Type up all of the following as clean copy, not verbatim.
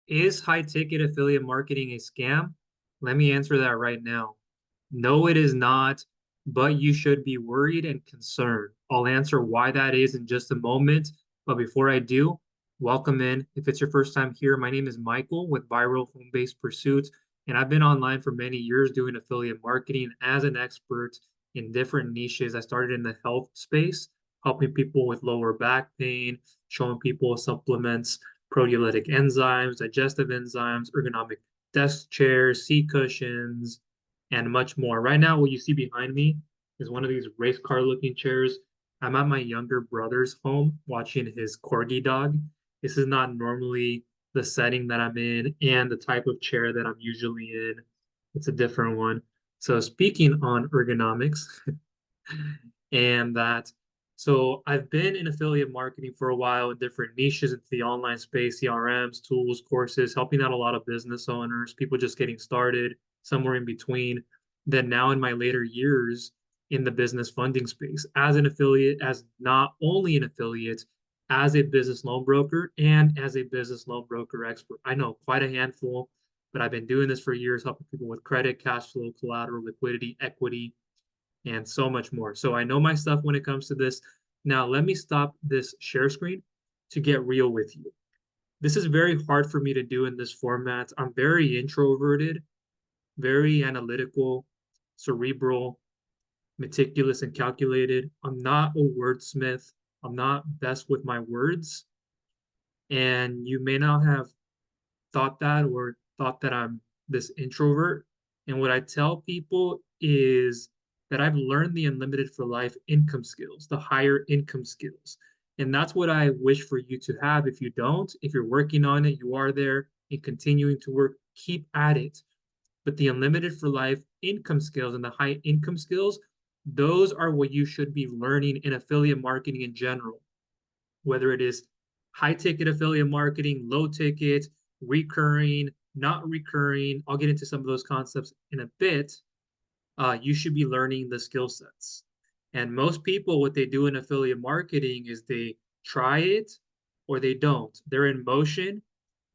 Is high ticket affiliate marketing a scam? Let me answer that right now. No, it is not, but you should be worried and concerned. I'll answer why that is in just a moment. But before I do, welcome in. If it's your first time here, my name is Michael with Viral Home Based Pursuits, and I've been online for many years doing affiliate marketing as an expert in different niches. I started in the health space, helping people with lower back pain, showing people supplements, proteolytic enzymes, digestive enzymes, ergonomic desk chairs, seat cushions, and much more. Right now, what you see behind me is one of these race car looking chairs. I'm at my younger brother's home watching his corgi dog. This is not normally the setting that I'm in and the type of chair that I'm usually in. It's a different one. So, speaking on ergonomics, and that so I've been in affiliate marketing for a while in different niches into the online space, CRMs, tools, courses, helping out a lot of business owners, people just getting started, somewhere in between. Then now in my later years in the business funding space, as an affiliate, as not only an affiliate, as a business loan broker and as a business loan broker expert. I know quite a handful, but I've been doing this for years, helping people with credit, cash flow, collateral, liquidity, equity, and so much more. So I know my stuff when it comes to this. Now, let me stop this share screen to get real with you. This is very hard for me to do in this format. I'm very introverted, very analytical, cerebral, meticulous, and calculated. I'm not a wordsmith. I'm not best with my words. And you may not have thought that or thought that I'm this introvert. And what I tell people is that I've learned the unlimited for life income skills, the higher income skills. And that's what I wish for you to have. If you don't, if you're working on it, you are there and continuing to work, keep at it. But the unlimited for life income skills and the high income skills, those are what you should be learning in affiliate marketing in general, whether it is high ticket affiliate marketing, low ticket, recurring, not recurring. I'll get into some of those concepts in a bit. You should be learning the skill sets. And most people, what they do in affiliate marketing is they try it or they don't. They're in motion.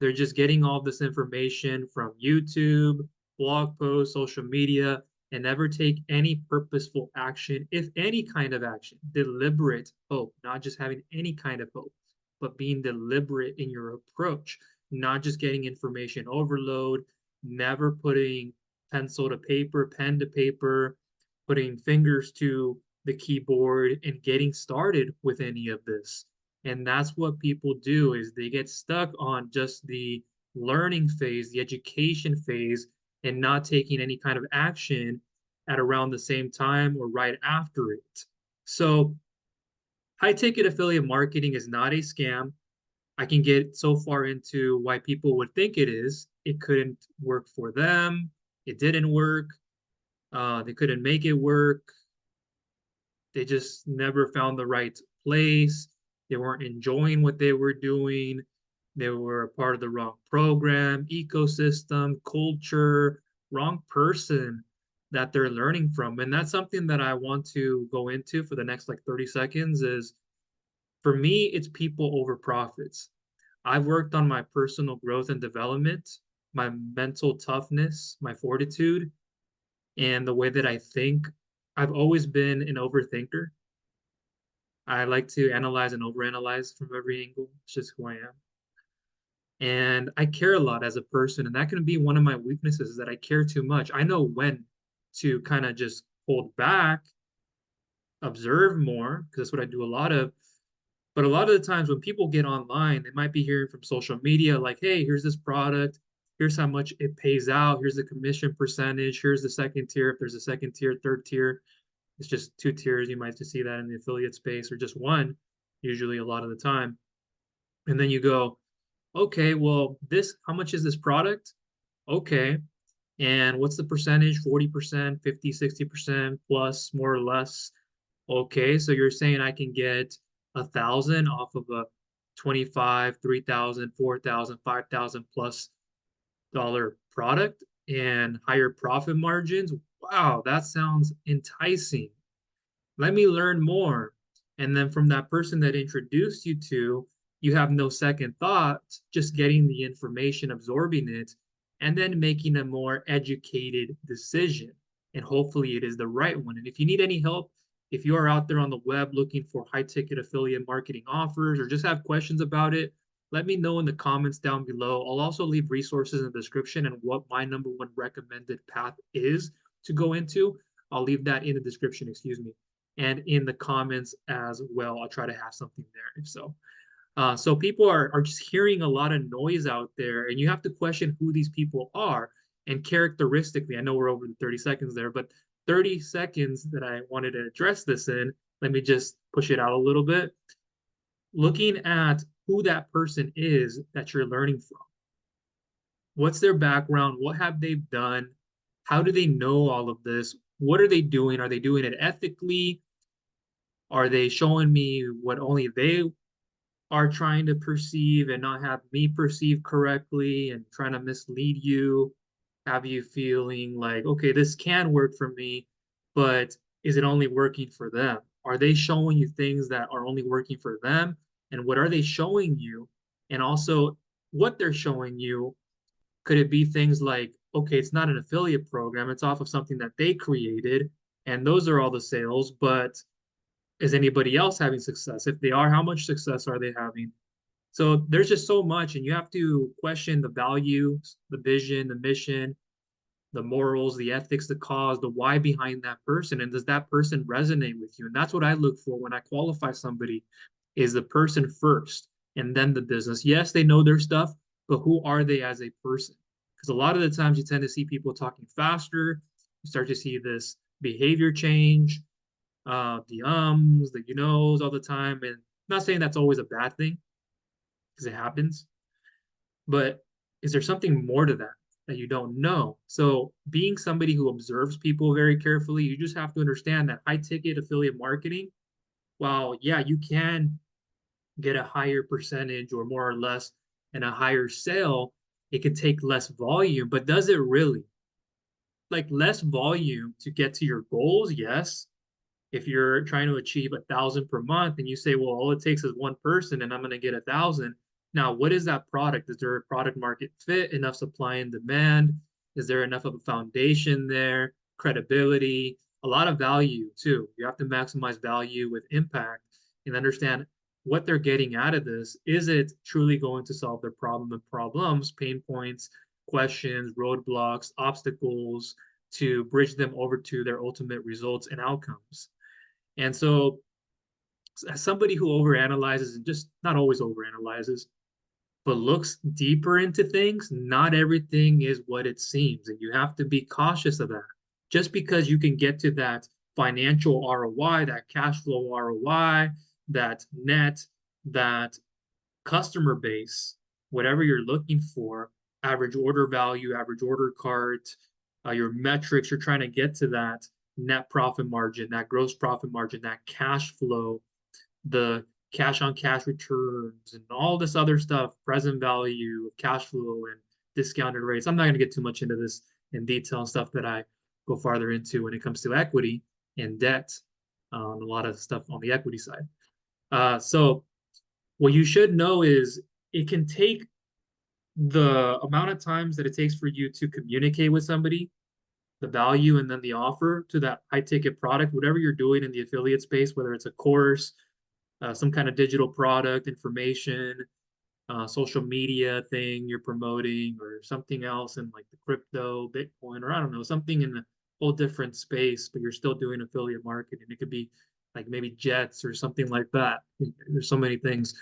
They're just getting all this information from YouTube, blog posts, social media, and never take any purposeful action, if any kind of action, deliberate hope, not just having any kind of hope, but being deliberate in your approach, not just getting information overload, never putting pencil to paper, pen to paper, putting fingers to the keyboard and getting started with any of this. And that's what people do is they get stuck on just the learning phase, the education phase, and not taking any kind of action at around the same time or right after it. So high ticket affiliate marketing is not a scam. I can get so far into why people would think it is. It couldn't work for them. It didn't work. They couldn't make it work. They just never found the right place. They weren't enjoying what they were doing. They were a part of the wrong program, ecosystem, culture, wrong person that they're learning from. And that's something that I want to go into for the next like 30 seconds is for me, it's people over profits. I've worked on my personal growth and development, my mental toughness, my fortitude, and the way that I think. I've always been an overthinker. I like to analyze and overanalyze from every angle. It's just who I am. And I care a lot as a person, and that can be one of my weaknesses is that I care too much. I know when to kind of just hold back, observe more, because that's what I do a lot of. But a lot of the times when people get online, they might be hearing from social media like, hey, here's this product, here's how much it pays out, here's the commission percentage, here's the second tier, if there's a second tier, third tier. It's just two tiers. You might just see that in the affiliate space or just one, usually a lot of the time. And then you go, okay, well, this, how much is this product? Okay. And what's the percentage? 40%, 50, 60% plus, more or less. Okay. So you're saying I can get 1,000 off of a 25, 3,000, 4,000, 5,000 plus dollar product and higher profit margins. Wow, that sounds enticing. Let me learn more. And then from that person that introduced you to, you have no second thought, just getting the information, absorbing it, and then making a more educated decision. And hopefully it is the right one. And if you need any help, if you are out there on the web looking for high ticket affiliate marketing offers or just have questions about it, let me know in the comments down below. I'll also leave resources in the description and what my number one recommended path is to go into. I'll leave that in the description, excuse me, and in the comments as well. I'll try to have something there if so. So people are just hearing a lot of noise out there, and you have to question who these people are. And characteristically, I know we're over the 30 seconds there, but 30 seconds that I wanted to address this in, let me just push it out a little bit. Looking at who that person is that you're learning from. What's their background? What have they done? How do they know all of this? What are they doing? Are they doing it ethically? Are they showing me what only they are trying to perceive and not have me perceive correctly and trying to mislead you, have you feeling like, okay, this can work for me, but is it only working for them? Are they showing you things that are only working for them? And what are they showing you? And also, what they're showing you, could it be things like, okay, it's not an affiliate program, it's off of something that they created, and those are all the sales, but is anybody else having success? If they are, how much success are they having? So there's just so much, and you have to question the values, the vision, the mission, the morals, the ethics, the cause, the why behind that person, and does that person resonate with you? And that's what I look for when I qualify somebody, is the person first, and then the business. Yes, they know their stuff, but who are they as a person? Because a lot of the times you tend to see people talking faster. You start to see this behavior change, the ums, the you knows all the time. And I'm not saying that's always a bad thing because it happens, but is there something more to that that you don't know? So being somebody who observes people very carefully, you just have to understand that high ticket affiliate marketing, while yeah, you can get a higher percentage or more or less and a higher sale, it can take less volume, but does it really? Like less volume to get to your goals? Yes. If you're trying to achieve 1,000 per month and you say, well, all it takes is one person and I'm going to get 1,000. Now, what is that product? Is there a product market fit, enough supply and demand? Is there enough of a foundation there? Credibility, a lot of value too. You have to maximize value with impact and understand what they're getting out of this. Is it truly going to solve their problem and problems, pain points, questions, roadblocks, obstacles to bridge them over to their ultimate results and outcomes? And so, as somebody who overanalyzes and just not always overanalyzes, but looks deeper into things, not everything is what it seems. And you have to be cautious of that. Just because you can get to that financial ROI, that cash flow ROI, that net, that customer base, whatever you're looking for, average order value, average order cart, your metrics, you're trying to get to that net profit margin, that gross profit margin, that cash flow, the cash on cash returns, and all this other stuff, present value, cash flow, and discounted rates. I'm not going to get too much into this in detail, stuff that I go farther into when it comes to equity and debt, a lot of stuff on the equity side. So what you should know is it can take the amount of times that it takes for you to communicate with somebody, the value, and then the offer to that high ticket product, whatever you're doing in the affiliate space, whether it's a course, some kind of digital product, information, social media thing you're promoting, or something else in like the crypto, Bitcoin, or I don't know, something in a whole different space, but you're still doing affiliate marketing. It could be like maybe jets or something like that. There's so many things.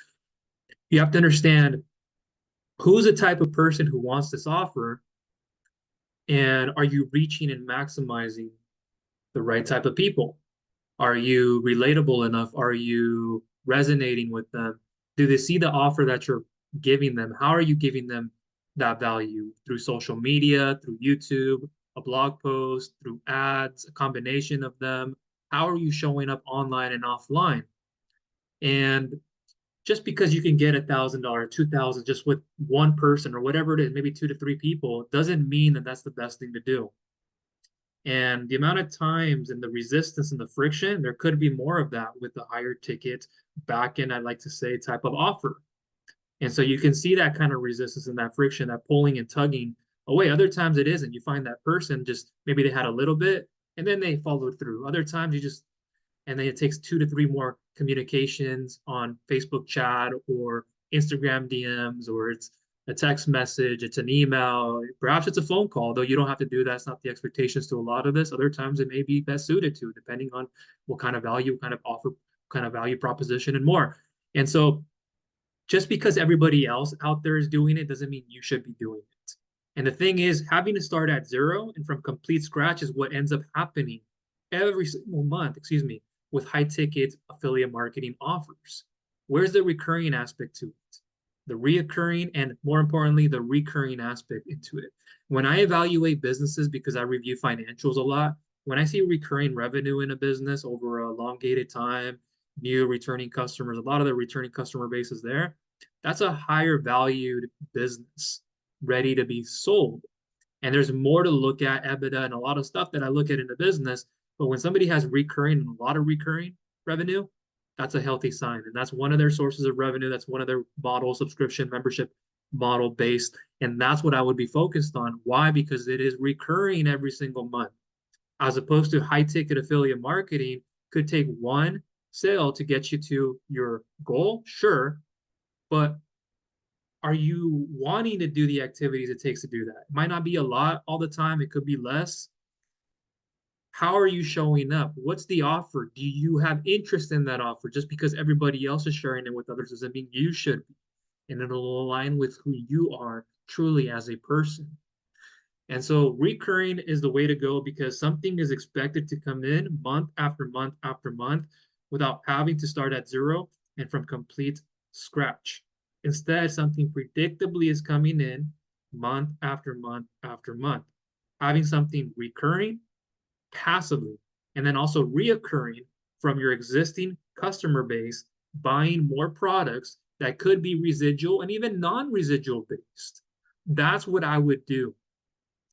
You have to understand who's the type of person who wants this offer, and are you reaching and maximizing the right type of people? Are you relatable enough? Are you resonating with them? Do they see the offer that you're giving them? How are you giving them that value? Through social media, through YouTube, a blog post, through ads, a combination of them? How are you showing up online and offline? And just because you can get $1,000, 2,000 just with one person or whatever it is, maybe two to three people, doesn't mean that that's the best thing to do. And the amount of times and the resistance and the friction, there could be more of that with the higher ticket back end, I'd like to say, type of offer. And so you can see that kind of resistance and that friction, that pulling and tugging away. Other times it isn't. You find that person just maybe they had a little bit and then they followed through. Other times you just, and then it takes 2 to 3 more communications on Facebook chat or Instagram DMs, or it's a text message, it's an email, perhaps it's a phone call, though you don't have to do that. It's not the expectations to a lot of this. Other times it may be best suited to, depending on what kind of value, what kind of offer, kind of value proposition, and more. And so just because everybody else out there is doing it doesn't mean you should be doing it. And the thing is, having to start at zero and from complete scratch is what ends up happening every single month, with high ticket affiliate marketing offers. Where's the recurring aspect to it? The reoccurring and more importantly, the recurring aspect into it. When I evaluate businesses, because I review financials a lot, when I see recurring revenue in a business over a elongated time, new returning customers, a lot of the returning customer base is there. That's a higher valued business ready to be sold. And there's more to look at, EBITDA and a lot of stuff that I look at in the business. But when somebody has recurring and a lot of recurring revenue, that's a healthy sign. And that's one of their sources of revenue. That's one of their model, subscription, membership model based. And that's what I would be focused on. Why? Because it is recurring every single month, as opposed to high ticket affiliate marketing could take one sale to get you to your goal, sure, but are you wanting to do the activities it takes to do that? It might not be a lot all the time, it could be less. How are you showing up? What's the offer? Do you have interest in that offer? Just because everybody else is sharing it with others doesn't mean you should be. And it'll align with who you are truly as a person. And so recurring is the way to go, because something is expected to come in month after month after month without having to start at zero and from complete scratch. Instead, something predictably is coming in month after month after month. Having something recurring passively and then also reoccurring from your existing customer base, buying more products that could be residual and even non-residual based. That's what I would do.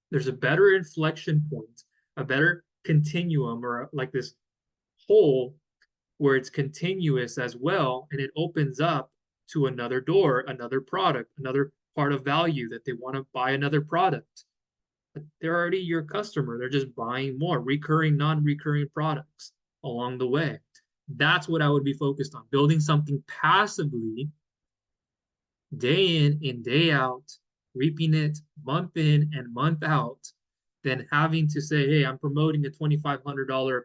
There's a better inflection point, a better continuum, or like this hole where it's continuous as well, and it opens up to another door, another product, another part of value that they want to buy another product. But they're already your customer. They're just buying more recurring, non-recurring products along the way. That's what I would be focused on, building something passively day in and day out, reaping it month in and month out, than having to say, hey, I'm promoting a $2,500,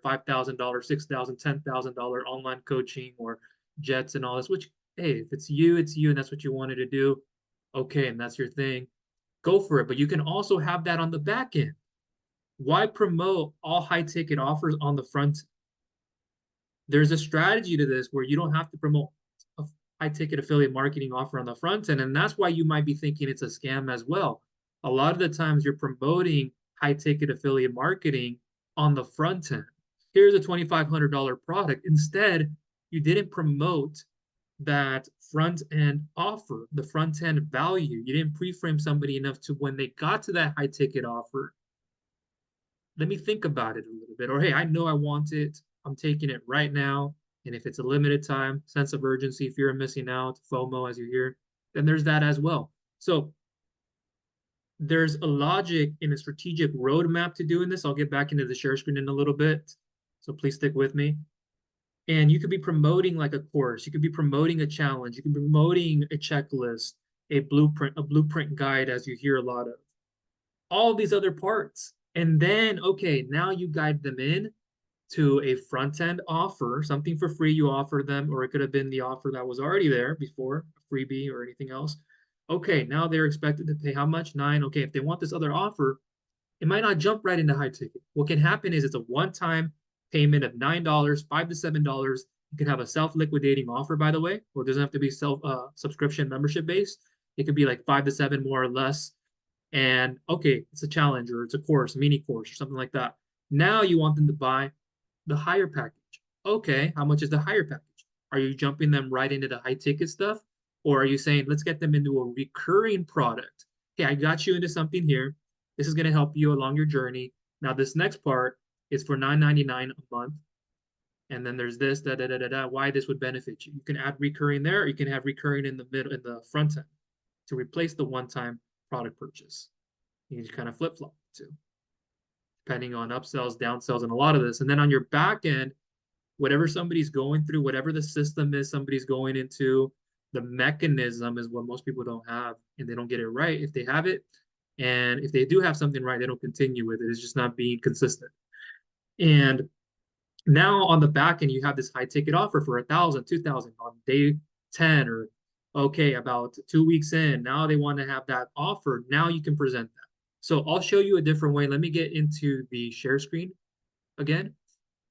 $5,000, $6,000, $10,000 online coaching or jets and all this, which, hey, if it's you, and that's what you wanted to do. Okay, and that's your thing. Go for it. But you can also have that on the back end. Why promote all high ticket offers on the front? There's a strategy to this where you don't have to promote a high ticket affiliate marketing offer on the front end. And that's why you might be thinking it's a scam as well. A lot of the times you're promoting high ticket affiliate marketing on the front end. Here's a $2,500 product. Instead, you didn't promote that front end offer, the front end value. You didn't pre-frame somebody enough to when they got to that high ticket offer, let me think about it a little bit. Or, hey, I know I want it. I'm taking it right now. And if it's a limited time, sense of urgency, fear of missing out, FOMO, as you hear, then there's that as well. So there's a logic in a strategic roadmap to doing this. I'll get back into the share screen in a little bit. So please stick with me. And you could be promoting like a course. You could be promoting a challenge. You could be promoting a checklist, a blueprint guide, as you hear a lot of. All these other parts. And then, okay, now you guide them in to a front end offer, something for free you offer them, or it could have been the offer that was already there before, a freebie or anything else. Okay, now they're expected to pay how much? 9. Okay, if they want this other offer, it might not jump right into high ticket. What can happen is it's a one-time payment of $9, $5 to $7. You can have a self-liquidating offer, by the way, or it doesn't have to be subscription membership based. It could be like 5 to 7 more or less. And okay, it's a challenge or it's a course, mini course or something like that. Now you want them to buy the higher package. Okay, how much is the higher package? Are you jumping them right into the high ticket stuff? Or are you saying, let's get them into a recurring product? Okay, I got you into something here. This is going to help you along your journey. Now, this next part is for $9.99 a month. And then there's this, da da da da da, why this would benefit you. You can add recurring there, or you can have recurring in the middle, in the front end to replace the one-time product purchase. You can kind of flip-flop too, depending on upsells, downsells, and a lot of this. And then on your back end, whatever somebody's going through, whatever the system is somebody's going into, the mechanism is what most people don't have, and they don't get it right if they have it. And if they do have something right, they don't continue with it. It's just not being consistent. And now on the back end, you have this high ticket offer for 1,000, 2,000 on day 10, or okay, about 2 weeks in. Now they want to have that offer. Now you can present that. So I'll show you a different way. Let me get into the share screen again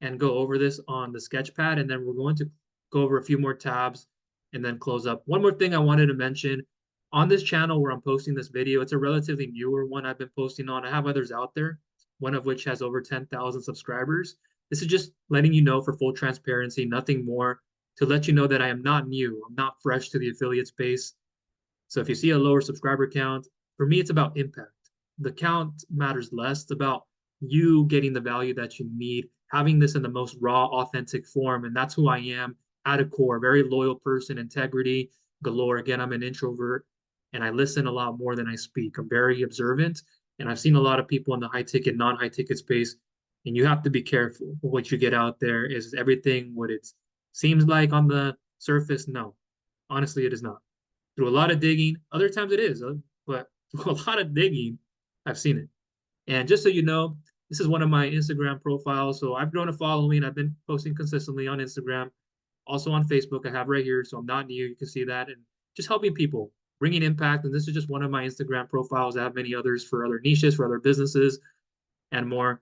and go over this on the sketch pad. And then we're going to go over a few more tabs and then close up. One more thing I wanted to mention on this channel where I'm posting this video, it's a relatively newer one I've been posting on. I have others out there, one of which has over 10,000 subscribers. This is just letting you know for full transparency, nothing more, to let you know that I am not new. I'm not fresh to the affiliate space. So if you see a lower subscriber count, for me, it's about impact. The count matters less. It's about you getting the value that you need, having this in the most raw, authentic form. And that's who I am at a core, very loyal person, integrity galore. Again, I'm an introvert and I listen a lot more than I speak. I'm very observant. And I've seen a lot of people in the high ticket, non-high ticket space. And you have to be careful. What you get out there is everything what it seems like on the surface. No, honestly, it is not. Through a lot of digging, other times it is, but through a lot of digging, I've seen it. And just so you know, this is one of my Instagram profiles. So I've grown a following. I've been posting consistently on Instagram, also on Facebook. I have right here. So I'm not new. You can see that. And just helping people, bringing impact. And this is just one of my Instagram profiles. I have many others for other niches, for other businesses, and more.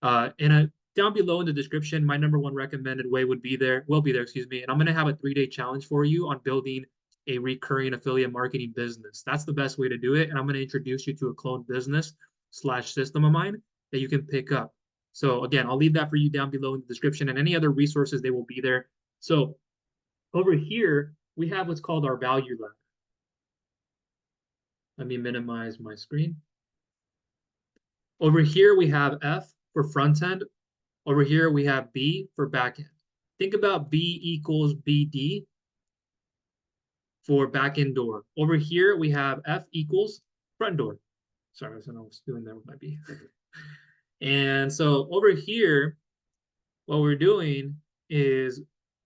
Down below in the description, my number one recommended way will be there, excuse me. And I'm going to have a 3-day challenge for you on building a recurring affiliate marketing business. That's the best way to do it. And I'm going to introduce you to a clone business / system of mine that you can pick up. So again, I'll leave that for you down below in the description, and any other resources, they will be there. So over here, we have what's called our value ladder. Let me minimize my screen. Over here, we have F for front end. Over here, we have B for back end. Think about B equals BD for back end door. Over here, we have F equals front door. Sorry, I was doing that with my B. And so over here, what we're doing is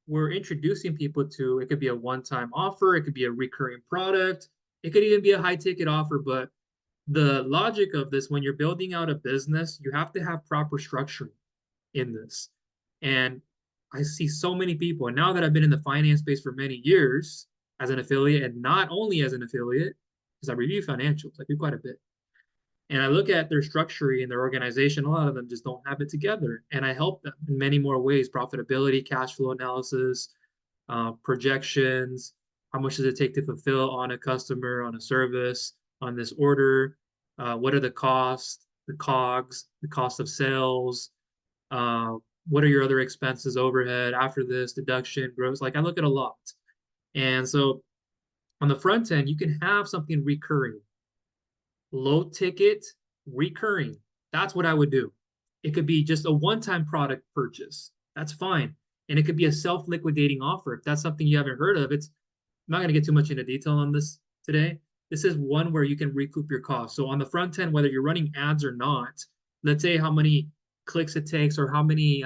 we're introducing people to, it could be a one-time offer, it could be a recurring product, it could even be a high-ticket offer. But the logic of this, when you're building out a business, you have to have proper structure in this. And I see so many people, and now that I've been in the finance space for many years as an affiliate, and not only as an affiliate, because I review financials, I do quite a bit. And I look at their structure and their organization, a lot of them just don't have it together. And I help them in many more ways: profitability, cash flow analysis, projections, how much does it take to fulfill on a customer, on a service, on this order, what are the costs, the COGS, the cost of sales, what are your other expenses, overhead, after this, deduction, gross. Like I look at a lot. And so on the front end, you can have something recurring, low ticket, recurring. That's what I would do. It could be just a one-time product purchase. That's fine. And it could be a self-liquidating offer. If that's something you haven't heard of, I'm not going to get too much into detail on this today. This is one where you can recoup your costs. So on the front end, whether you're running ads or not, let's say how many clicks it takes, or how many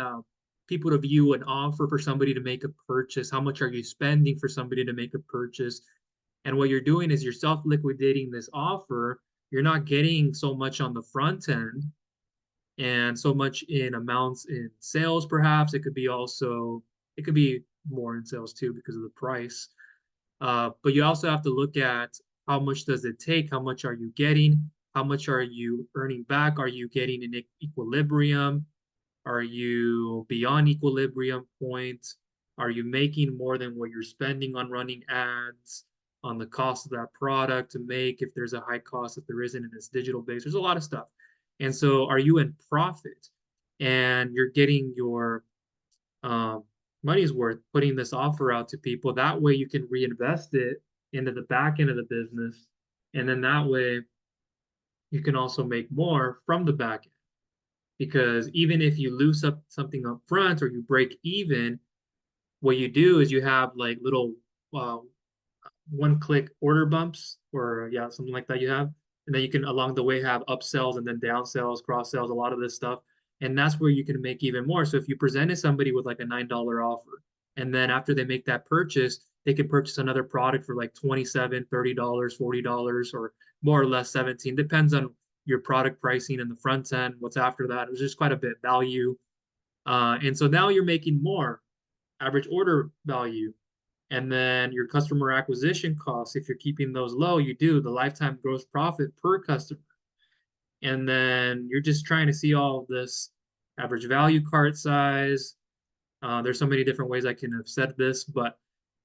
people to view an offer for somebody to make a purchase. How much are you spending for somebody to make a purchase? And what you're doing is you're self-liquidating this offer. You're not getting so much on the front end and so much in amounts in sales, perhaps. It could be more in sales too because of the price. But you also have to look at how much does it take? How much are you getting? How much are you earning back? Are you getting an equilibrium? Are you beyond equilibrium point? Are you making more than what you're spending on running ads, on the cost of that product to make, if there's a high cost, if there isn't, and it's digital based? There's a lot of stuff. And so are you in profit and you're getting your money's worth putting this offer out to people? That way you can reinvest it into the back end of the business. And then that way you can also make more from the back end. because even if you lose up something up front or you break even, what you do is you have like little uh, one-click order bumps, or yeah, something like that you have. And then you can along the way have upsells and then downsells, cross sells, a lot of this stuff. And that's where you can make even more. So if you presented somebody with like a $9 offer, and then after they make that purchase, they can purchase another product for like 27, $30, $40, or more or less 17. Depends on your product pricing in the front end, what's after that. It's just quite a bit value. And so now you're making more average order value. And then your customer acquisition costs, if you're keeping those low, you do the lifetime gross profit per customer. And then you're just trying to see all of this average value cart size. There's so many different ways I can have said this, but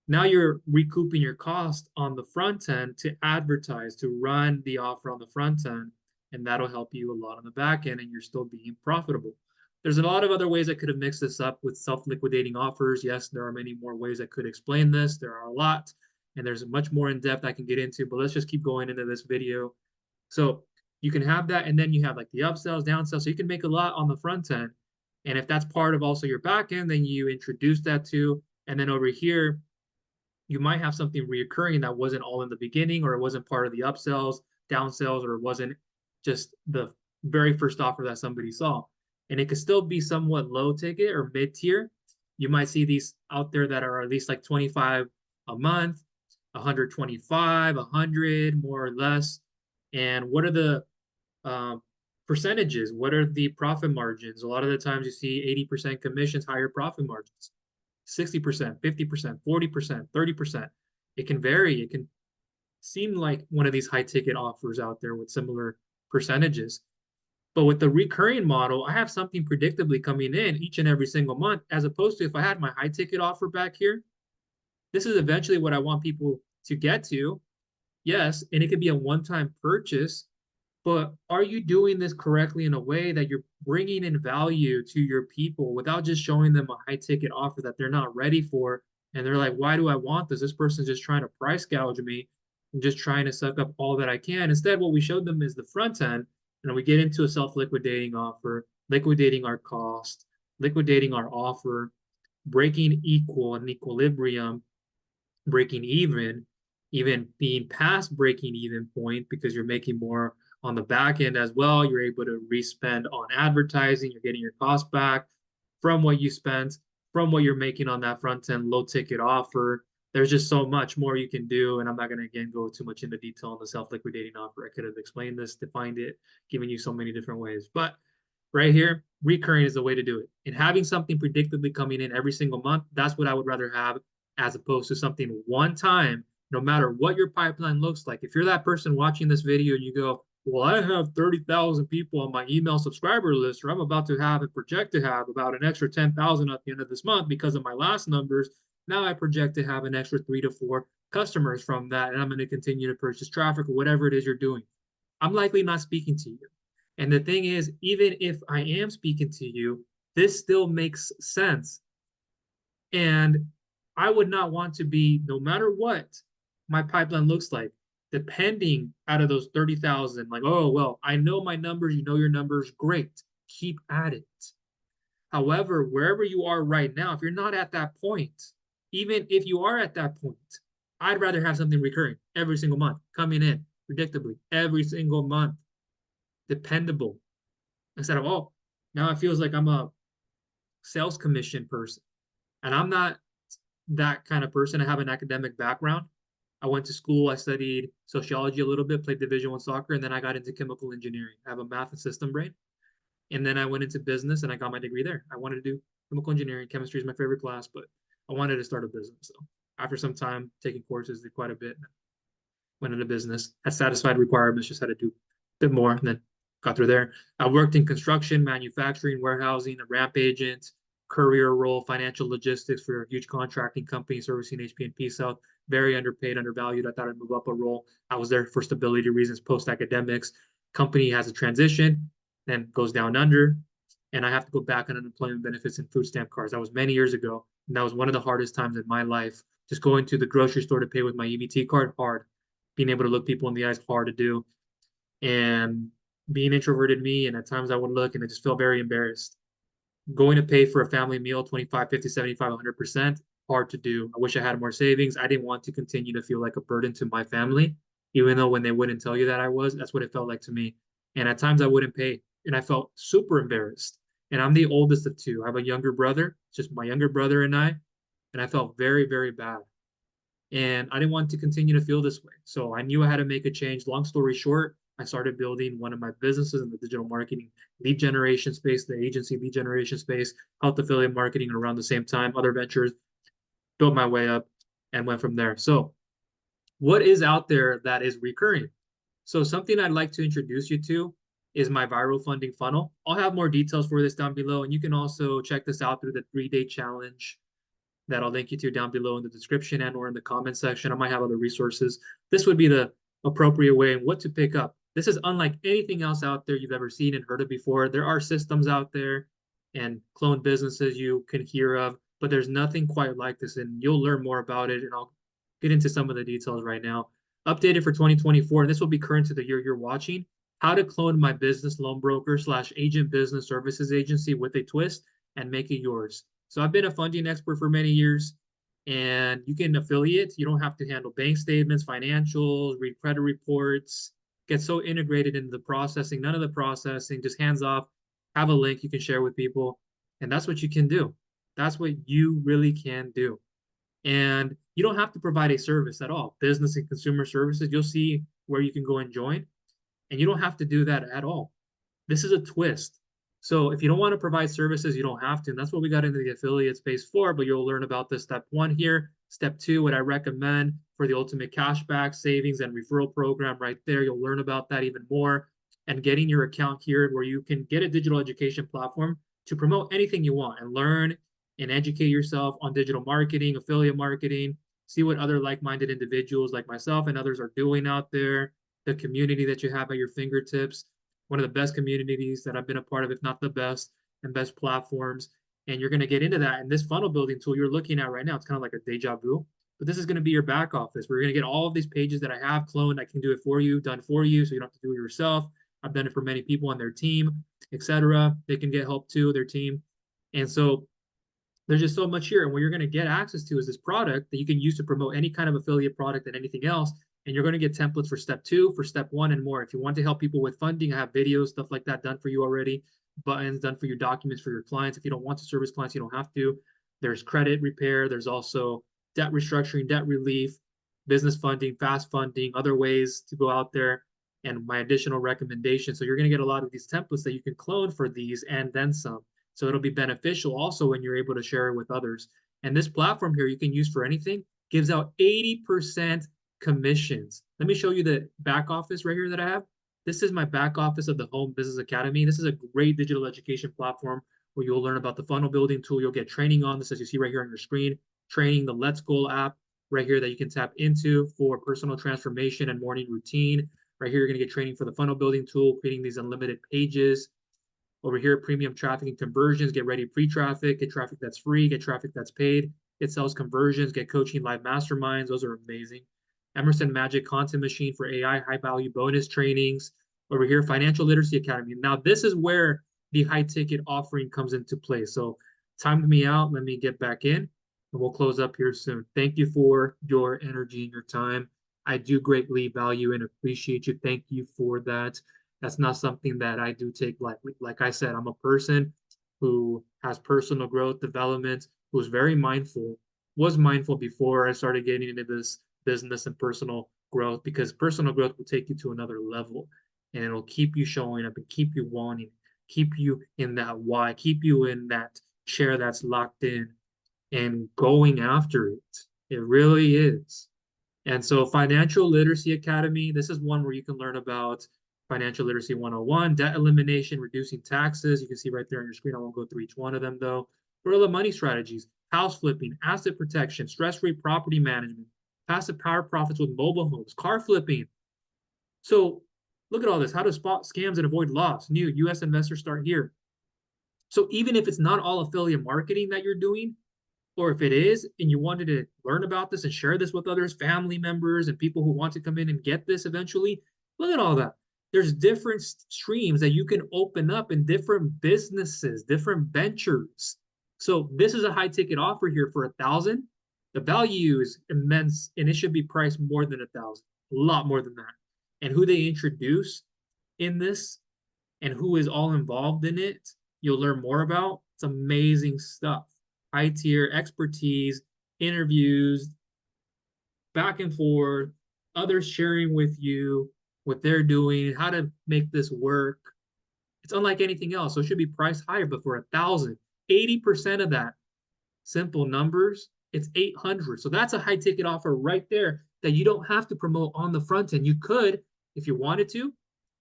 now you're recouping your cost on the front end to advertise, to run the offer on the front end, and that'll help you a lot on the back end, and you're still being profitable. There's a lot of other ways I could have mixed this up with self-liquidating offers. Yes, there are many more ways I could explain this. There are a lot, and there's much more in depth I can get into, but let's just keep going into this video. So you can have that, and then you have like the upsells, downsells. So you can make a lot on the front end. And if that's part of also your back end, then you introduce that too. And then over here, you might have something reoccurring that wasn't all in the beginning, or it wasn't part of the upsells, downsells, or it wasn't just the very first offer that somebody saw. And it could still be somewhat low ticket or mid tier. You might see these out there that are at least like 25 a month, 125, 100, more or less. And what are the um, percentages? What are the profit margins? A lot of the times you see 80% commissions, higher profit margins. 60%, 50%, 40%, 30%. It can vary. It can seem like one of these high ticket offers out there with similar percentages. But with the recurring model, I have something predictably coming in each and every single month, as opposed to if I had my high ticket offer back here. This is eventually what I want people to get to. Yes, and it could be a one time purchase, but are you doing this correctly in a way that you're bringing in value to your people without just showing them a high ticket offer that they're not ready for? And they're like, why do I want this? This person's just trying to price gouge me and just trying to suck up all that I can. Instead, what we showed them is the front end. And we get into a self liquidating offer, liquidating our cost, liquidating our offer, breaking equal and equilibrium, breaking even being past breaking even point because you're making more on the back end as well. You're able to respend on advertising. You're getting your cost back from what you spent, from what you're making on that front end low ticket offer. There's just so much more you can do. And I'm not going to, again, go too much into detail on the self liquidating offer. I could have explained this, defined it, given you so many different ways. But right here, recurring is the way to do it. And having something predictably coming in every single month, that's what I would rather have as opposed to something one time, no matter what your pipeline looks like. If you're that person watching this video and you go, well, I have 30,000 people on my email subscriber list, or I'm about to have and project to have about an extra 10,000 at the end of this month because of my last numbers. Now I project to have an extra 3 to 4 customers from that, and I'm going to continue to purchase traffic or whatever it is you're doing. I'm likely not speaking to you. And the thing is, even if I am speaking to you, this still makes sense. And I would not want to be, no matter what my pipeline looks like, depending out of those 30,000, like, oh, well, I know my numbers, you know your numbers, great, keep at it. However, wherever you are right now, if you're not at that point, even if you are at that point, I'd rather have something recurring every single month, coming in predictably every single month, dependable, instead of, oh, now it feels like I'm a sales commission person. And I'm not that kind of person. I have an academic background. I went to school, I studied sociology a little bit, played Division I soccer, and then I got into chemical engineering. I have a math and system brain. And then I went into business and I got my degree there. I wanted to do chemical engineering. Chemistry is my favorite class, but I wanted to start a business. So after some time taking courses, did quite a bit, went into business, had satisfied requirements, just had to do a bit more, and then got through there. I worked in construction, manufacturing, warehousing, a ramp agent, courier role, financial logistics for a huge contracting company servicing HP&P South. Very underpaid, undervalued. I thought I'd move up a role. I was there for stability reasons, post-academics. Company has a transition, then goes down under, and I have to go back on unemployment benefits and food stamp cards. That was many years ago, and that was one of the hardest times in my life. Just going to the grocery store to pay with my EBT card, hard. Being able to look people in the eyes, hard to do. And being introverted me, and at times I would look and I just felt very embarrassed. Going to pay for a family meal, 25, 50, 75, 100%, hard to do. I wish I had more savings. I didn't want to continue to feel like a burden to my family, even though when they wouldn't tell you that I was, that's what it felt like to me. And at times I wouldn't pay, and I felt super embarrassed. And I'm the oldest of two. I have a younger brother, just my younger brother and I felt very, very bad. And I didn't want to continue to feel this way. So I knew I had to make a change. Long story short, I started building one of my businesses in the digital marketing lead generation space, the agency lead generation space, health affiliate marketing, and around the same time, other ventures, built my way up and went from there. So, what is out there that is recurring? So, something I'd like to introduce you to is my viral funding funnel. I'll have more details for this down below, and you can also check this out through the 3-day challenge that I'll link you to down below in the description and or in the comment section. I might have other resources. This would be the appropriate way and what to pick up. This is unlike anything else out there you've ever seen and heard of before. There are systems out there and clone businesses you can hear of, but there's nothing quite like this, and you'll learn more about it, and I'll get into some of the details right now. Updated for 2024, and this will be current to the year you're watching. How to clone my business loan broker / agent business services agency with a twist and make it yours. So I've been a funding expert for many years, and you can affiliate. You don't have to handle bank statements, financials, read credit reports, get so integrated into the processing, none of the processing, just hands off, have a link you can share with people. And that's what you can do. That's what you really can do. And you don't have to provide a service at all. Business and consumer services, you'll see where you can go and join. And you don't have to do that at all. This is a twist. So if you don't want to provide services, you don't have to. And that's what we got into the affiliate space for, but you'll learn about this step 1 here. Step 2, what I recommend for the ultimate cashback, savings, and referral program right there. You'll learn about that even more. And getting your account here where you can get a digital education platform to promote anything you want and learn and educate yourself on digital marketing, affiliate marketing, see what other like-minded individuals like myself and others are doing out there, the community that you have at your fingertips, one of the best communities that I've been a part of, if not the best, and best platforms. And you're going to get into that. And this funnel building tool you're looking at right now, it's kind of like a deja vu, but this is going to be your back office. We're going to get all of these pages that I have cloned. I can do it for you, done for you, so you don't have to do it yourself. I've done it for many people on their team, etc. They can get help too, their team. And so there's just so much here. And what you're going to get access to is this product that you can use to promote any kind of affiliate product and anything else. And you're going to get templates for step 2, for step 1, and more. If you want to help people with funding, I have videos, stuff like that done for you already, buttons done for you, documents for your clients. If you don't want to service clients, you don't have to. There's credit repair. There's also debt restructuring, debt relief, business funding, fast funding, other ways to go out there, and my additional recommendations. So you're going to get a lot of these templates that you can clone for these and then some. So it'll be beneficial also when you're able to share it with others. And this platform here you can use for anything, gives out 80% commissions. Let me show you the back office right here that I have. This is my back office of the Home Business Academy. This is a great digital education platform where you'll learn about the funnel building tool. You'll get training on this, as you see right here on your screen, training, the Let's Go app right here that you can tap into for personal transformation and morning routine. Right here, you're going to get training for the funnel building tool, creating these unlimited pages. Over here, premium traffic and conversions, get ready pre-traffic, get traffic that's free, get traffic that's paid, get sales conversions, get coaching live masterminds. Those are amazing. Emerson Magic Content Machine for AI, high value bonus trainings. Over here, Financial Literacy Academy. Now, this is where the high ticket offering comes into play. So, time me out. Let me get back in and we'll close up here soon. Thank you for your energy and your time. I do greatly value and appreciate you. Thank you for that. That's not something that I do take lightly. Like I said, I'm a person who has personal growth development, who's very mindful, was mindful before I started getting into this business and personal growth, because personal growth will take you to another level and it'll keep you showing up and keep you wanting, keep you in that why, keep you in that chair that's locked in and going after it. It really is. And so Financial Literacy Academy, this is one where you can learn about Financial Literacy 101, debt elimination, reducing taxes. You can see right there on your screen. I won't go through each one of them though. Guerrilla money strategies, house flipping, asset protection, stress-free property management, passive power profits with mobile homes, car flipping. So look at all this. How to spot scams and avoid loss. New U.S. investors start here. So even if it's not all affiliate marketing that you're doing, or if it is, and you wanted to learn about this and share this with others, family members, and people who want to come in and get this eventually, look at all that. There's different streams that you can open up in different businesses, different ventures. So this is a high ticket offer here for 1,000. The value is immense, and it should be priced more than 1,000, a lot more than that. And who they introduce in this and who is all involved in it, you'll learn more about. It's amazing stuff. High tier expertise, interviews, back and forth, others sharing with you what they're doing, how to make this work. It's unlike anything else. So it should be priced higher, but for 1,000, 80% of that, simple numbers, it's 800. So that's a high ticket offer right there that you don't have to promote on the front end. You could if you wanted to,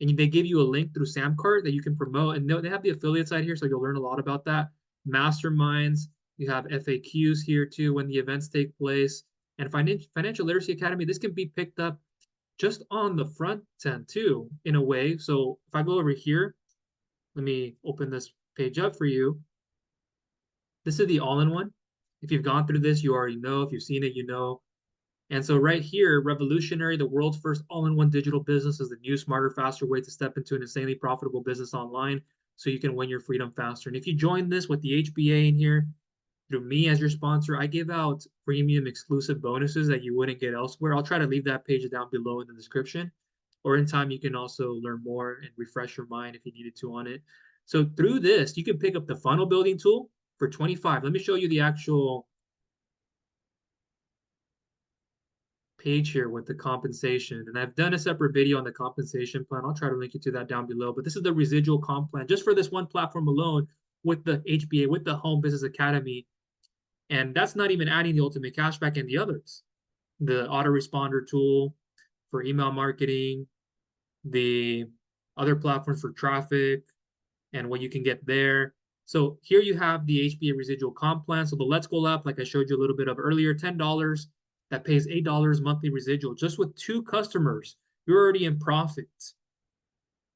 and they give you a link through Samcart that you can promote. And they have the affiliate side here, so you'll learn a lot about that. Masterminds, you have FAQs here too when the events take place. And Financial Literacy Academy, this can be picked up just on the front end too, in a way. So if I go over here, let me open this page up for you. This is the all-in-one. If you've gone through this, you already know. If you've seen it, you know. And so right here, revolutionary, the world's first all-in-one digital business is the new, smarter, faster way to step into an insanely profitable business online so you can win your freedom faster. And if you join this with the HBA in here, through me as your sponsor, I give out premium exclusive bonuses that you wouldn't get elsewhere. I'll try to leave that page down below in the description. Or in time, you can also learn more and refresh your mind if you needed to on it. So through this, you can pick up the funnel building tool for 25. Let me show you the actual page here with the compensation. And I've done a separate video on the compensation plan. I'll try to link you to that down below. But this is the residual comp plan just for this one platform alone with the HBA, with the Home Business Academy. And that's not even adding the ultimate cashback and the others. The autoresponder tool for email marketing, the other platforms for traffic, and what you can get there. So here you have the HBA residual comp plan. So the Let's Go app, like I showed you a little bit of earlier, $10 that pays $8 monthly residual. Just with 2 customers, you're already in profit.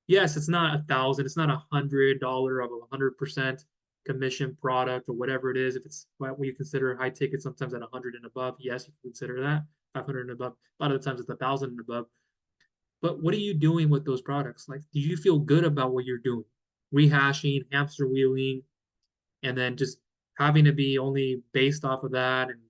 Yes, it's not 1,000, it's not $100 of a 100% commission product or whatever it is. If it's what we consider high ticket, sometimes at 100 and above, yes, you can consider that 500 and above. A lot of the times it's 1,000 and above. But what are you doing with those products? Like, do you feel good about what you're doing? Rehashing, hamster wheeling, and then just having to be only based off of that, and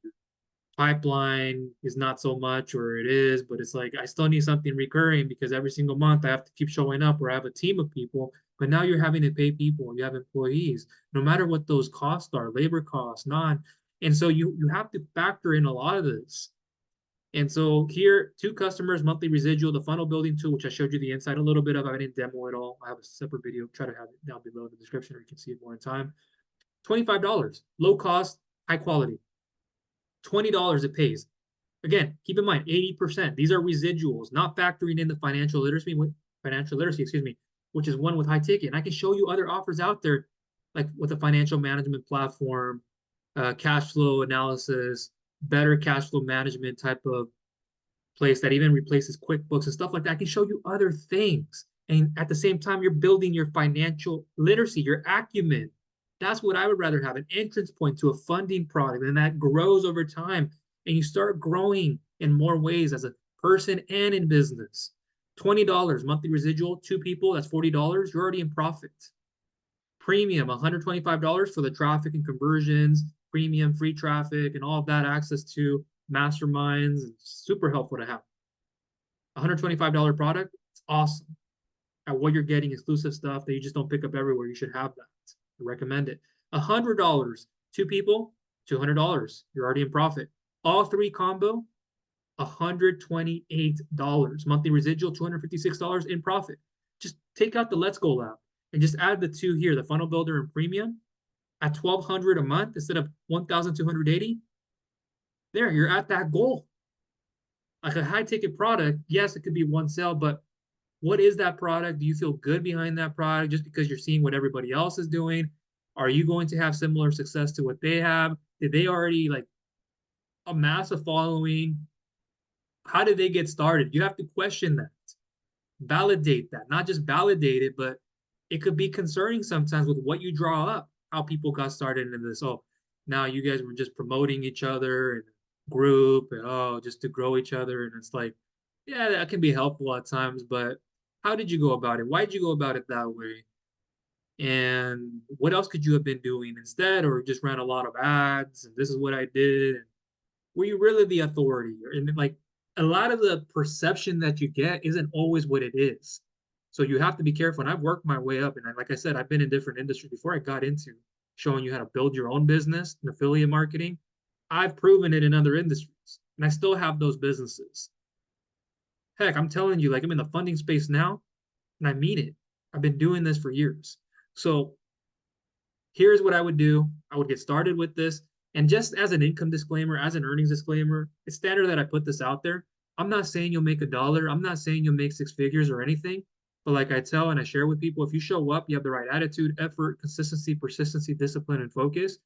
pipeline is not so much, or it is, but it's like I still need something recurring because every single month I have to keep showing up, or I have a team of people. But now you're having to pay people, you have employees, no matter what those costs are, labor costs, and so you have to factor in a lot of this. And so here, 2 customers, monthly residual, the funnel building tool, which I showed you the inside a little bit of. I didn't demo it all. I have a separate video. Try to have it down below in the description, or you can see it more in time. $25, low cost, high quality. $20 it pays. Again, keep in mind, 80%. These are residuals, not factoring in the financial literacy, which is one with high ticket. And I can show you other offers out there, like with a financial management platform, cash flow analysis, better cash flow management type of place that even replaces QuickBooks and stuff like that. I can show you other things. And at the same time, you're building your financial literacy, your acumen. That's what I would rather have, an entrance point to a funding product, and that grows over time. And you start growing in more ways as a person and in business. $20 monthly residual, 2 people, that's $40. You're already in profit. Premium, $125 for the traffic and conversions, premium free traffic, and all of that, access to masterminds. Super helpful to have. $125 product, it's awesome. At what you're getting, exclusive stuff that you just don't pick up everywhere. You should have that. I recommend it. $100, 2 people, $200. You're already in profit. All 3 combo, $128. Monthly residual, $256 in profit. Just take out the Let's Go app and just add the 2 here, the funnel builder and premium, at $1,200 a month instead of $1,280. There, you're at that goal. Like a high ticket product, yes, it could be one sale, but what is that product? Do you feel good behind that product just because you're seeing what everybody else is doing? Are you going to have similar success to what they have? Did they already like amass a following? How did they get started? You have to question that, validate that, not just validate it, but it could be concerning sometimes with what you draw up, how people got started in this. Oh, now you guys were just promoting each other and group and just to grow each other. And it's like, yeah, that can be helpful at times, but How did you go about it? Why did you go about it that way? And what else could you have been doing instead, or just ran a lot of ads and this is what I did? Were you really the authority? And like a lot of the perception that you get isn't always what it is. So you have to be careful. And I've worked my way up. And like I said, I've been in different industries before I got into showing you how to build your own business and affiliate marketing. I've proven it in other industries and I still have those businesses. Heck, I'm telling you, like I'm in the funding space now and I mean it. I've been doing this for years. So here's what I would do. I would get started with this. And just as an income disclaimer, as an earnings disclaimer, it's standard that I put this out there. I'm not saying you'll make $1. I'm not saying you'll make six figures or anything. But like I tell and I share with people, if you show up, you have the right attitude, effort, consistency, persistency, discipline, and focus,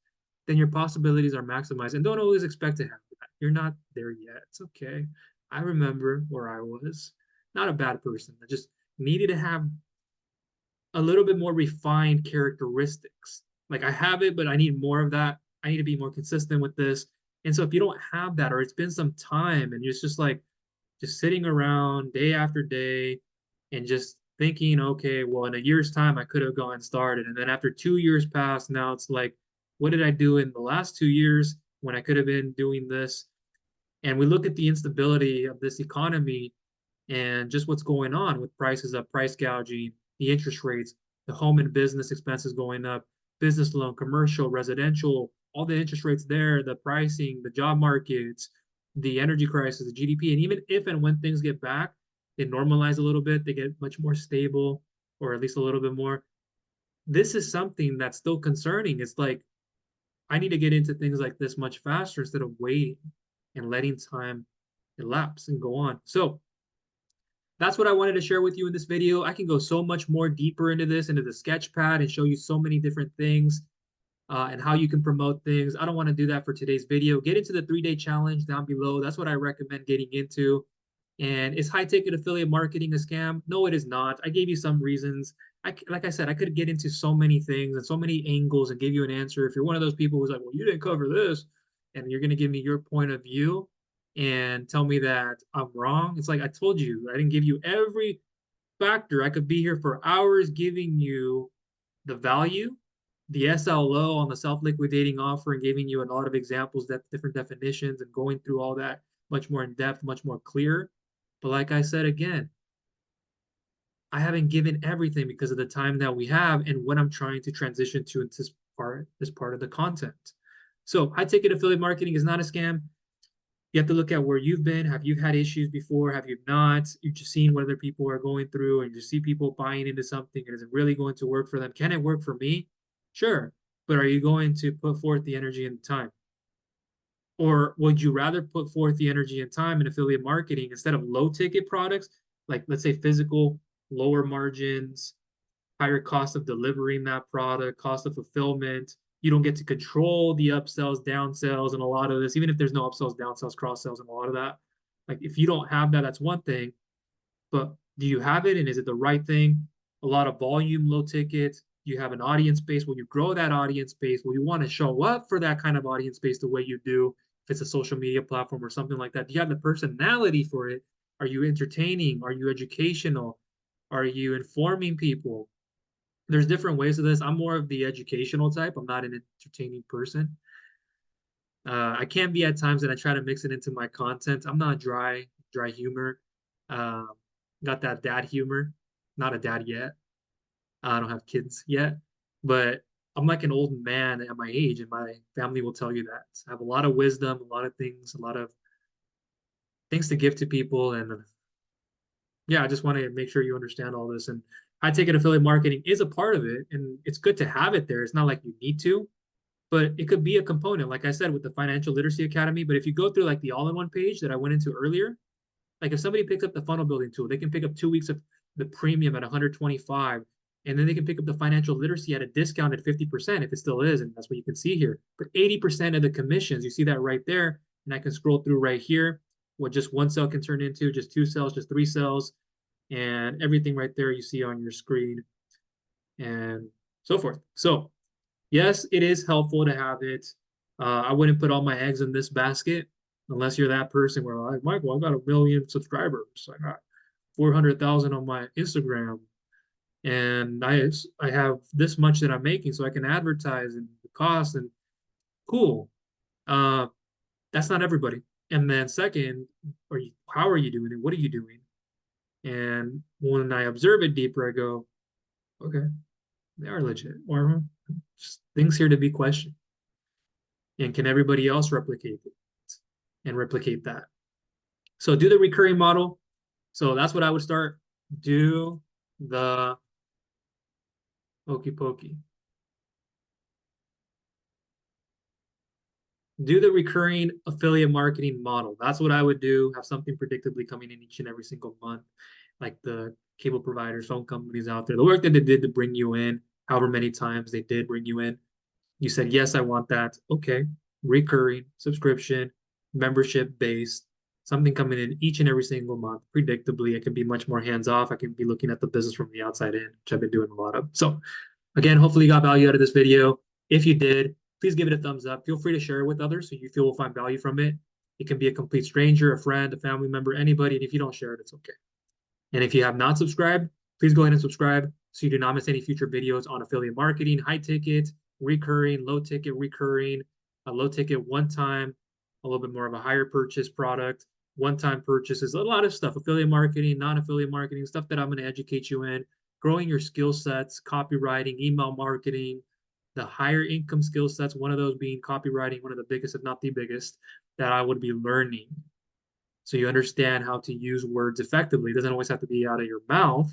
then your possibilities are maximized. And don't always expect to have that. You're not there yet. It's okay. I remember where I was. Not a bad person. I just needed to have a little bit more refined characteristics. Like I have it, but I need more of that. I need to be more consistent with this. And so if you don't have that, or it's been some time and it's just like just sitting around day after day and just thinking, okay, well, in a year's time, I could have gone started. And then after 2 years passed, now it's like, what did I do in the last 2 years when I could have been doing this? And we look at the instability of this economy and just what's going on with prices up, price gouging, the interest rates, the home and business expenses going up, business loan, commercial, residential, all the interest rates there, the pricing, the job markets, the energy crisis, the GDP. And even if and when things get back, they normalize a little bit, they get much more stable, or at least a little bit more. This is something that's still concerning. It's like, I need to get into things like this much faster instead of waiting and letting time elapse and go on. So that's what I wanted to share with you in this video. I can go so much more deeper into this, into the sketch pad, and show you so many different things and how you can promote things. I don't want to do that for today's video. Get into the 3-day challenge down below. That's what I recommend getting into. And is high ticket affiliate marketing a scam? No, it is not. I gave you some reasons. Like I said, I could get into so many things and so many angles and give you an answer. If you're one of those people who's like, well, you didn't cover this, and you're going to give me your point of view and tell me that I'm wrong. It's like I told you, I didn't give you every factor. I could be here for hours giving you the value, the SLO on the self-liquidating offer, and giving you a lot of examples, that different definitions, and going through all that much more in depth, much more clear. But like I said again, I haven't given everything because of the time that we have and what I'm trying to transition to in this part of the content. So high ticket affiliate marketing is not a scam. You have to look at where you've been. Have you had issues before? Have you not? You've just seen what other people are going through and you see people buying into something and is it really going to work for them? Can it work for me? Sure. But are you going to put forth the energy and the time? Or would you rather put forth the energy and time in affiliate marketing instead of low ticket products, like let's say physical, lower margins, higher cost of delivering that product, cost of fulfillment? You don't get to control the upsells, downsells, and a lot of this, even if there's no upsells, downsells, cross sells, and a lot of that. Like if you don't have that, that's one thing. But do you have it and is it the right thing? A lot of volume, low tickets. You have an audience base. Will you grow that audience base? Will you want to show up for that kind of audience base the way you do if it's a social media platform or something like that? Do you have the personality for it? Are you entertaining? Are you educational? Are you informing people? There's different ways to this. I'm more of the educational type. I'm not an entertaining person. I can be at times, and I try to mix it into my content. I'm not dry humor. Um, got that dad humor. Not a dad yet. I don't have kids yet, but I'm like an old man at my age, and my family will tell you that. I have a lot of wisdom, a lot of things, a lot of things to give to people, and yeah, I just want to make sure you understand all this. And high ticket affiliate marketing is a part of it, and it's good to have it there. It's not like you need to, but it could be a component, like I said, with the Financial Literacy Academy. But if you go through like the all-in-one page that I went into earlier, like if somebody picks up the funnel building tool, they can pick up 2 weeks of the premium at 125, and then they can pick up the financial literacy at a discount at 50% if it still is, and that's what you can see here. For 80% of the commissions, you see that right there, and I can scroll through right here what just one sale can turn into, just 2 sales, just 3 sales, and everything right there you see on your screen and so forth. So yes, it is helpful to have it. I wouldn't put all my eggs in this basket unless you're that person where like, Michael, I've got 1 million subscribers. I got 400,000 on my Instagram, and I have this much that I'm making, so I can advertise and the cost and cool. Uh, that's not everybody. And then second, how are you doing it? What are you doing? And when I observe it deeper, I go, okay, they are legit. Or just things here to be questioned. And can everybody else replicate it and replicate that? So do the recurring model. So that's what I would start. Do the Okey pokey. Do the recurring affiliate marketing model. That's what I would do. Have something predictably coming in each and every single month, like the cable providers, phone companies out there. The work that they did to bring you in, however many times they did bring you in. You said, yes, I want that. Okay. Recurring subscription, membership based, something coming in each and every single month, predictably. I can be much more hands off. I can be looking at the business from the outside in, which I've been doing a lot of. So again, hopefully you got value out of this video. If you did, please give it a thumbs up. Feel free to share it with others who you feel will find value from it. It can be a complete stranger, a friend, a family member, anybody. And if you don't share it, it's okay. And if you have not subscribed, please go ahead and subscribe so you do not miss any future videos on affiliate marketing, high ticket, recurring, low ticket, recurring, a low ticket one time, a little bit more of a higher purchase product, one time purchases, a lot of stuff, affiliate marketing, non-affiliate marketing, stuff that I'm going to educate you in, growing your skill sets, copywriting, email marketing, the higher income skill sets, one of those being copywriting, one of the biggest, if not the biggest, that I would be learning. So you understand how to use words effectively. It doesn't always have to be out of your mouth.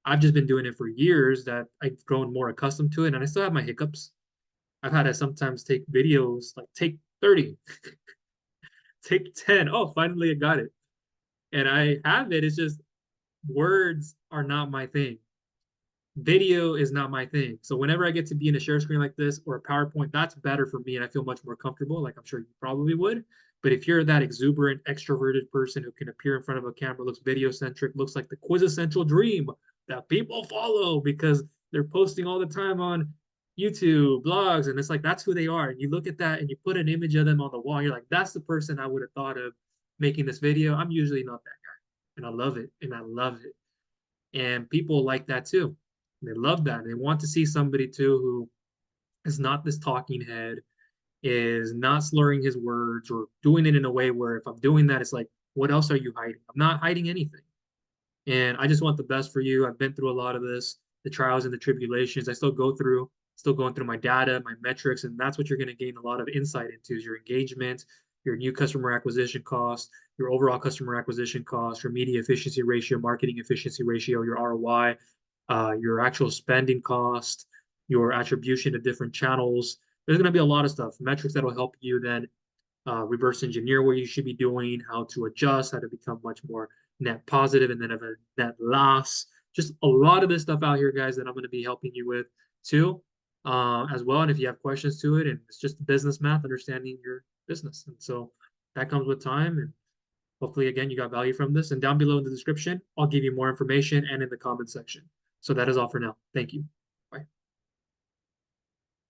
I've just been doing it for years that I've grown more accustomed to it, and I still have my hiccups. I've had to sometimes take videos like take 30, take 10. Oh, finally I got it. And I have it. It's just words are not my thing. Video is not my thing. So whenever I get to be in a share screen like this or a PowerPoint, that's better for me and I feel much more comfortable, like I'm sure you probably would. But if you're that exuberant, extroverted person who can appear in front of a camera, looks video centric, looks like the quintessential dream that people follow because they're posting all the time on YouTube, blogs, and it's like that's who they are. And you look at that and you put an image of them on the wall, you're like, that's the person I would have thought of making this video. I'm usually not that guy. And I love it. And I love it. And people like that too. They love that. They want to see somebody too who is not this talking head, is not slurring his words or doing it in a way where if I'm doing that, it's like, what else are you hiding? I'm not hiding anything. And I just want the best for you. I've been through a lot of this, the trials and the tribulations. I still going through my data, my metrics, and that's what you're going to gain a lot of insight into is your engagement, your new customer acquisition cost, your overall customer acquisition cost, your media efficiency ratio, marketing efficiency ratio, your ROI, your actual spending cost, your attribution to different channels. There's going to be a lot of stuff, metrics that will help you then reverse engineer what you should be doing, how to adjust, how to become much more net positive and then have a net loss. Just a lot of this stuff out here, guys, that I'm going to be helping you with too, as well. And if you have questions to it, and it's just business math, understanding your business. And so that comes with time. And hopefully, again, you got value from this. And down below in the description, I'll give you more information and in the comment section. So that is all for now. Thank you.